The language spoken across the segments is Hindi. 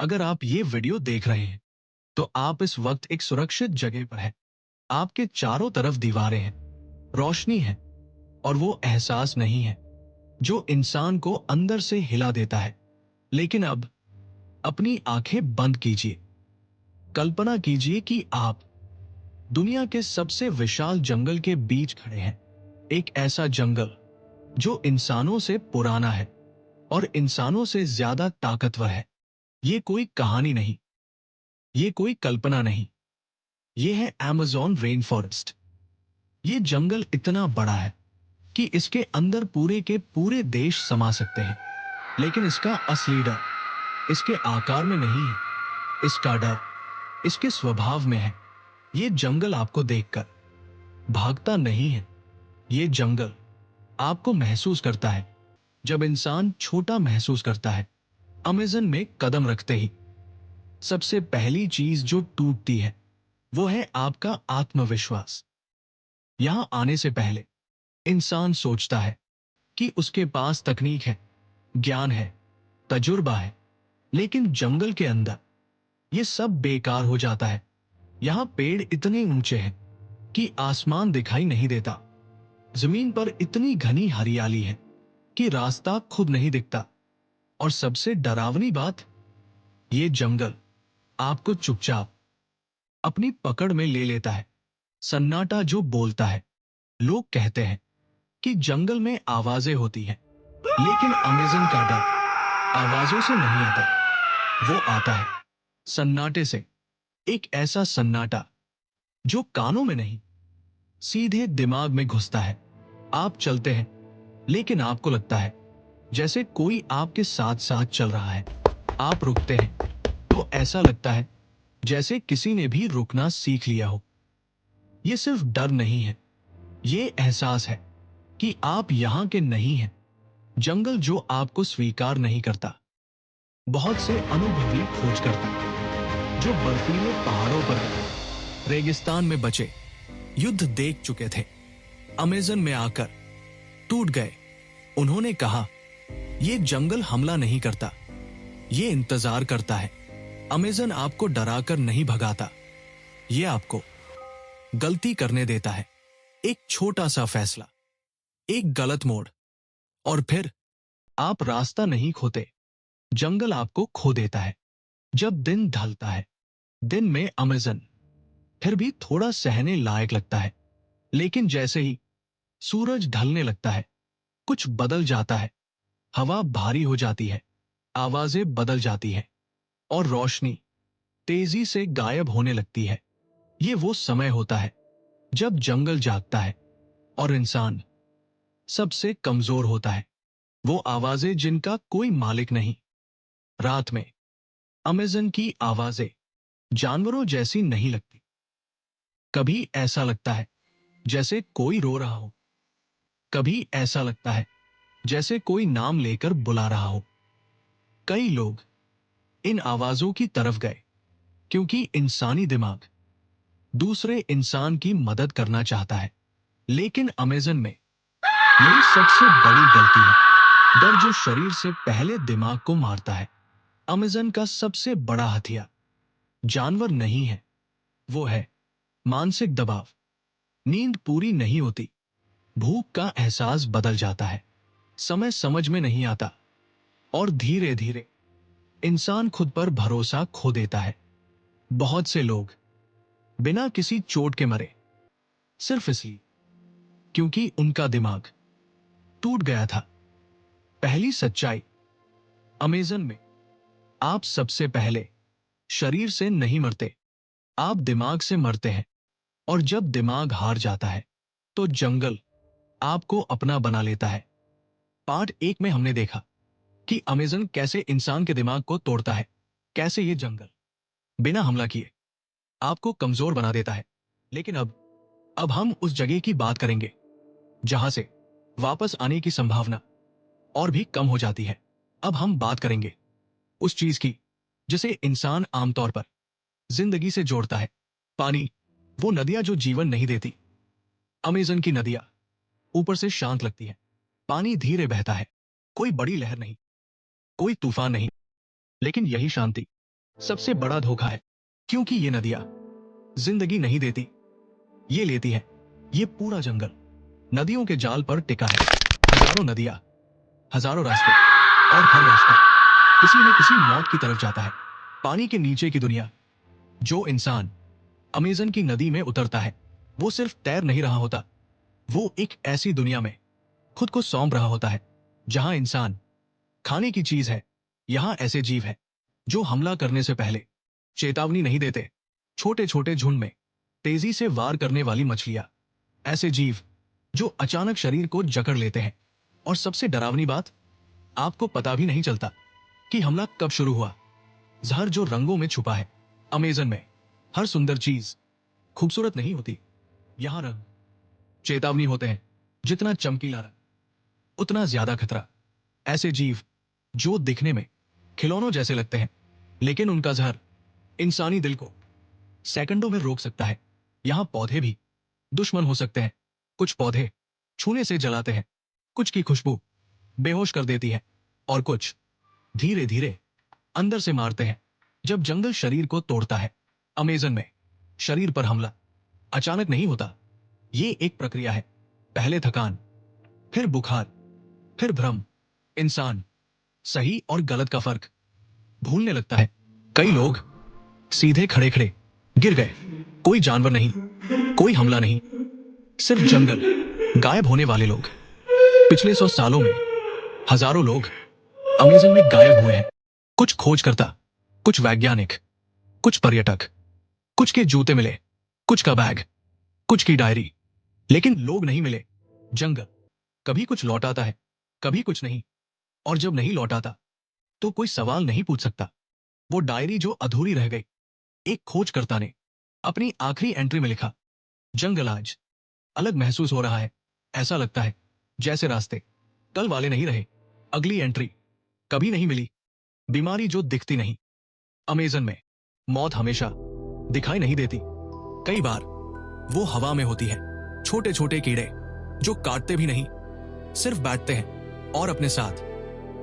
अगर आप ये वीडियो देख रहे हैं तो आप इस वक्त एक सुरक्षित जगह पर हैं। आपके चारों तरफ दीवारें हैं, रोशनी है और वो एहसास नहीं है जो इंसान को अंदर से हिला देता है। लेकिन अब अपनी आंखें बंद कीजिए। कल्पना कीजिए कि आप दुनिया के सबसे विशाल जंगल के बीच खड़े हैं। एक ऐसा जंगल जो इंसानों से पुराना है और इंसानों से ज्यादा ताकतवर है। ये कोई कहानी नहीं, ये कोई कल्पना नहीं, ये है अमेज़न रेन फॉरेस्ट। ये जंगल इतना बड़ा है कि इसके अंदर पूरे के पूरे देश समा सकते हैं। लेकिन इसका असली डर इसके आकार में नहीं है, इसका डर इसके स्वभाव में है। ये जंगल आपको देखकर भागता नहीं है, ये जंगल आपको महसूस करता है। जब इंसान छोटा महसूस करता है, अमेज़न में कदम रखते ही सबसे पहली चीज जो टूटती है वो है आपका आत्मविश्वास। यहां आने से पहले इंसान सोचता है कि उसके पास तकनीक है, ज्ञान है, तजुर्बा है। लेकिन जंगल के अंदर ये सब बेकार हो जाता है। यहां पेड़ इतने ऊंचे हैं कि आसमान दिखाई नहीं देता। जमीन पर इतनी घनी हरियाली है कि रास्ता खुद नहीं दिखता। और सबसे डरावनी बात, ये जंगल आपको चुपचाप अपनी पकड़ में ले लेता है। सन्नाटा जो बोलता है। लोग कहते हैं कि जंगल में आवाजें होती हैं, लेकिन अमेज़न का डर आवाजों से नहीं आता, वो आता है सन्नाटे से। एक ऐसा सन्नाटा जो कानों में नहीं, सीधे दिमाग में घुसता है। आप चलते हैं लेकिन आपको लगता है जैसे कोई आपके साथ साथ चल रहा है। आप रुकते हैं तो ऐसा लगता है जैसे किसी ने भी रुकना सीख लिया हो। ये सिर्फ डर नहीं है, ये एहसास है कि आप यहां के नहीं हैं। जंगल जो आपको स्वीकार नहीं करता। बहुत से अनुभवी खोजकर्ता जो बर्फीले पहाड़ों पर रेगिस्तान में बचे, युद्ध देख चुके थे, अमेज़न में आकर टूट गए। उन्होंने कहा ये जंगल हमला नहीं करता, ये इंतजार करता है। अमेज़न आपको डराकर नहीं भगाता, ये आपको गलती करने देता है। एक छोटा सा फैसला, एक गलत मोड़, और फिर आप रास्ता नहीं खोते, जंगल आपको खो देता है। जब दिन ढलता है, दिन में अमेज़न फिर भी थोड़ा सहने लायक लगता है। लेकिन जैसे ही सूरज ढलने लगता है, कुछ बदल जाता है। हवा भारी हो जाती है, आवाजें बदल जाती हैं और रोशनी तेजी से गायब होने लगती है। ये वो समय होता है जब जंगल जागता है और इंसान सबसे कमजोर होता है। वो आवाजें जिनका कोई मालिक नहीं। रात में अमेज़न की आवाजें जानवरों जैसी नहीं लगती। कभी ऐसा लगता है जैसे कोई रो रहा हो, कभी ऐसा लगता है जैसे कोई नाम लेकर बुला रहा हो। कई लोग इन आवाजों की तरफ गए क्योंकि इंसानी दिमाग दूसरे इंसान की मदद करना चाहता है। लेकिन अमेज़न में यही सबसे बड़ी गलती है। डर जो शरीर से पहले दिमाग को मारता है। अमेज़न का सबसे बड़ा हथियार जानवर नहीं है, वो है मानसिक दबाव। नींद पूरी नहीं होती, भूख का एहसास बदल जाता है, समय समझ में नहीं आता और धीरे धीरे इंसान खुद पर भरोसा खो देता है। बहुत से लोग बिना किसी चोट के मरे, सिर्फ इसलिए क्योंकि उनका दिमाग टूट गया था। पहली सच्चाई, अमेज़न में आप सबसे पहले शरीर से नहीं मरते, आप दिमाग से मरते हैं। और जब दिमाग हार जाता है तो जंगल आपको अपना बना लेता है। पार्ट 1 में हमने देखा कि अमेज़न कैसे इंसान के दिमाग को तोड़ता है, कैसे ये जंगल बिना हमला किए आपको कमजोर बना देता है। लेकिन अब हम उस जगह की बात करेंगे जहां से वापस आने की संभावना और भी कम हो जाती है। अब हम बात करेंगे उस चीज की जिसे इंसान आमतौर पर जिंदगी से जोड़ता है, पानी। वो नदियां जो जीवन नहीं देती। अमेज़न की नदियां ऊपर से शांत लगती है, पानी धीरे बहता है, कोई बड़ी लहर नहीं, कोई तूफान नहीं। लेकिन यही शांति सबसे बड़ा धोखा है, क्योंकि ये नदियां जिंदगी नहीं देती, ये लेती है। ये पूरा जंगल नदियों के जाल पर टिका है। हजारों नदियां, हजारों रास्ते, और हर रास्ता किसी न किसी मौत की तरफ जाता है। पानी के नीचे की दुनिया। जो इंसान अमेजन की नदी में उतरता है, वो सिर्फ तैर नहीं रहा होता, वो एक ऐसी दुनिया में खुद को सौंप रहा होता है जहां इंसान खाने की चीज है। यहां ऐसे जीव है जो हमला करने से पहले चेतावनी नहीं देते। छोटे छोटे झुंड में तेजी से वार करने वाली मछलियां। ऐसे जीव जो अचानक शरीर को जकड़ लेते हैं। और सबसे डरावनी बात, आपको पता भी नहीं चलता कि हमला कब शुरू हुआ। जहर जो रंगों में छुपा है। अमेजन में हर सुंदर चीज खूबसूरत नहीं होती। यहां रंग चेतावनी होते हैं। जितना चमकीला रंग, उतना ज्यादा खतरा। ऐसे जीव जो दिखने में खिलौनों जैसे लगते हैं, लेकिन उनका जहर इंसानी दिल को सेकंडों में रोक सकता है। यहां पौधे भी दुश्मन हो सकते हैं। कुछ पौधे छूने से जलाते हैं, कुछ की खुशबू बेहोश कर देती है, और कुछ धीरे धीरे अंदर से मारते हैं। जब जंगल शरीर को तोड़ता है, अमेजन में शरीर पर हमला अचानक नहीं होता। ये एक प्रक्रिया है। पहले थकान, फिर बुखार, फिर भ्रम। इंसान सही और गलत का फर्क भूलने लगता है। कई लोग सीधे खड़े खड़े गिर गए। कोई जानवर नहीं, कोई हमला नहीं, सिर्फ जंगल। गायब होने वाले लोग। पिछले 100 सालों में हजारों लोग अमेजन में गायब हुए हैं। कुछ खोजकर्ता, कुछ वैज्ञानिक, कुछ पर्यटक। कुछ के जूते मिले, कुछ का बैग, कुछ की डायरी, लेकिन लोग नहीं मिले। जंगल कभी कुछ लौटाता है, कभी कुछ नहीं। और जब नहीं लौटाता तो कोई सवाल नहीं पूछ सकता। वो डायरी जो अधूरी रह गई। एक खोजकर्ता ने अपनी आखिरी एंट्री में लिखा, जंगल आज अलग महसूस हो रहा है। ऐसा लगता है जैसे रास्ते कल वाले नहीं रहे। अगली एंट्री कभी नहीं मिली। बीमारी जो दिखती नहीं। अमेजन में मौत हमेशा दिखाई नहीं देती। कई बार वो हवा में होती है। छोटे छोटे कीड़े जो काटते भी नहीं, सिर्फ बैठते हैं और अपने साथ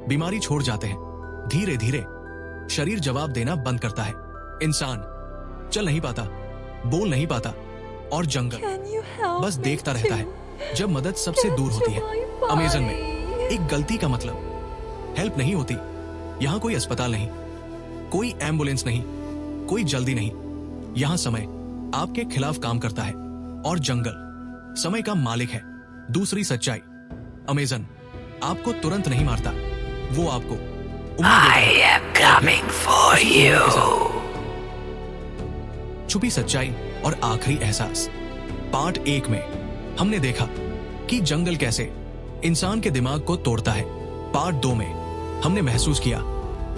बीमारी छोड़ जाते हैं। धीरे धीरे शरीर जवाब देना बंद करता है। इंसान चल नहीं पाता, बोल नहीं पाता, और जंगल बस देखता रहता है जब मदद सबसे दूर होती है। अमेजन में एक गलती का मतलब हेल्प नहीं होती। यहां कोई अस्पताल नहीं, कोई एम्बुलेंस नहीं, कोई जल्दी नहीं। यहां समय आपके खिलाफ काम करता है, और जंगल समय का मालिक है। दूसरी सच्चाई, अमेजन आपको तुरंत नहीं मारता, वो आपको I am coming for you. छुपी सच्चाई और आखिरी एहसास। पार्ट 1 में हमने देखा कि जंगल कैसे इंसान के दिमाग को तोड़ता है। पार्ट 2 में हमने महसूस किया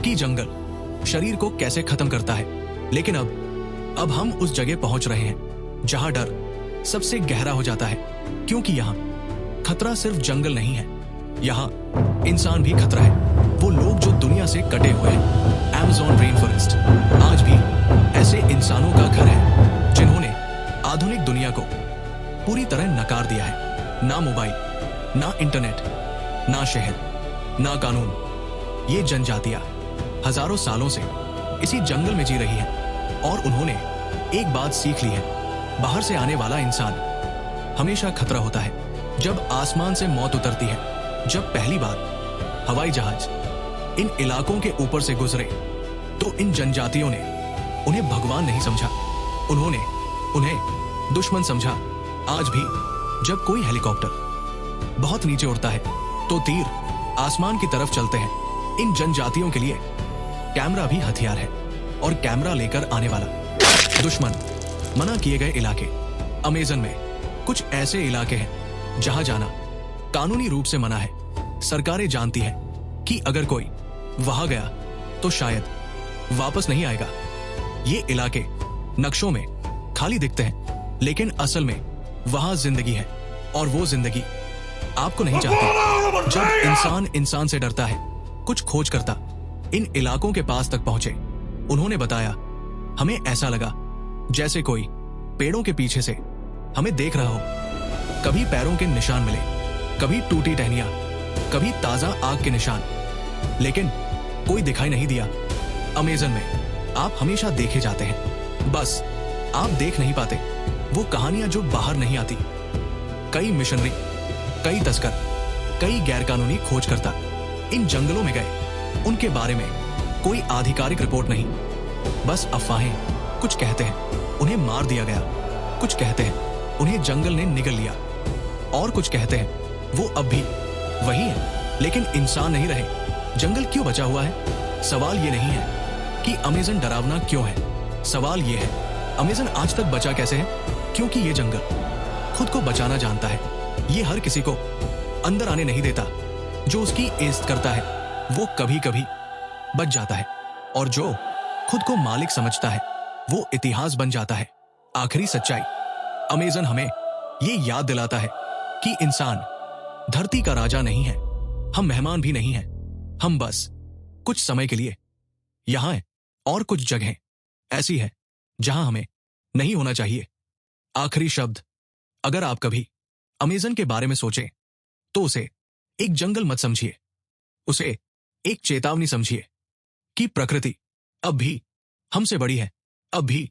कि जंगल शरीर को कैसे खत्म करता है। लेकिन अब हम उस जगह पहुंच रहे हैं जहां डर सबसे गहरा हो जाता है, क्योंकि यहां खतरा सिर्फ जंगल नहीं है, यहां इंसान भी खतरा है। वो लोग जो दुनिया से कटे हुए हैं। अमेज़न रेन फॉरेस्ट आज भी ऐसे इंसानों का घर है जिन्होंने आधुनिक दुनिया को पूरी तरह नकार दिया है। ना मोबाइल, ना इंटरनेट, ना शहर, ना कानून। ये जनजातियां हजारों सालों से इसी जंगल में जी रही हैं, और उन्होंने एक बात सीख ली है, बाहर से आने वाला इंसान हमेशा खतरा होता है। जब आसमान से मौत उतरती है, जब पहली बार हवाई जहाज इन इलाकों के ऊपर से गुजरे, तो इन जनजातियों ने उन्हें भगवान नहीं समझा, उन्होंने उन्हें दुश्मन समझा। आज भी जब कोई हेलीकॉप्टर बहुत नीचे उड़ता है तो तीर आसमान की तरफ चलते हैं। इन जनजातियों के लिए कैमरा भी हथियार है, और कैमरा लेकर आने वाला दुश्मन। मना किए गए इलाके। अमेजन में कुछ ऐसे इलाके हैं जहां जाना कानूनी रूप से मना है। सरकारें जानती है कि अगर कोई वहां गया तो शायद वापस नहीं आएगा। ये इलाके नक्शों में खाली दिखते हैं, लेकिन असल में वहां जिंदगी है, और वो जिंदगी आपको नहीं चाहती। जब इंसान से डरता है, कुछ खोजकर्ता इन इलाकों के पास तक पहुंचे। उन्होंने बताया, हमें ऐसा लगा जैसे कोई पेड़ों के पीछे से हमें देख रहा हो। कभी पैरों के निशान मिले, कभी टूटी टहनियां, कभी ताजा आग के निशान, लेकिन कोई दिखाई नहीं दिया। अमेजन में आप हमेशा देखे जाते हैं, बस आप देख नहीं पाते वो कहानियां जो बाहर नहीं आती। कई मिशनरी, कई तस्कर, कई गैरकानूनी खोजकर्ता इन जंगलों में गए। उनके बारे में कोई आधिकारिक रिपोर्ट नहीं, बस अफवाहें। कुछ कहते हैं उन्हें मार दिया गया, कुछ कहते हैं उन्हें जंगल ने निगल लिया, और कुछ कहते हैं वो अब भी वही है लेकिन इंसान नहीं रहे। जंगल क्यों बचा हुआ है? सवाल ये नहीं है कि अमेज़न डरावना क्यों है, सवाल ये है अमेज़न आज तक बचा कैसे है? क्योंकि ये जंगल खुद को बचाना जानता है। ये हर किसी को अंदर आने नहीं देता। जो उसकी इज्जत करता है वो कभी कभी बच जाता है, और जो खुद को मालिक समझता है वो इतिहास बन जाता है। आखिरी सच्चाई, अमेज़न हमें ये याद दिलाता है कि इंसान धरती का राजा नहीं है, हम मेहमान भी नहीं हैं। हम बस कुछ समय के लिए यहां हैं, और कुछ जगहें ऐसी है जहां हमें नहीं होना चाहिए। आखिरी शब्द, अगर आप कभी अमेज़न के बारे में सोचें तो उसे एक जंगल मत समझिए, उसे एक चेतावनी समझिए कि प्रकृति अब भी हमसे बड़ी है, अब भी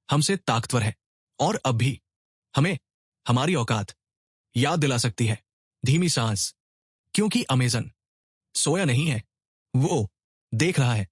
हमसे ताकतवर है, और अब भी हमें हमारी औकात याद दिला सकती है। धीमी सांस, क्योंकि अमेज़न सोया नहीं है, वो देख रहा है।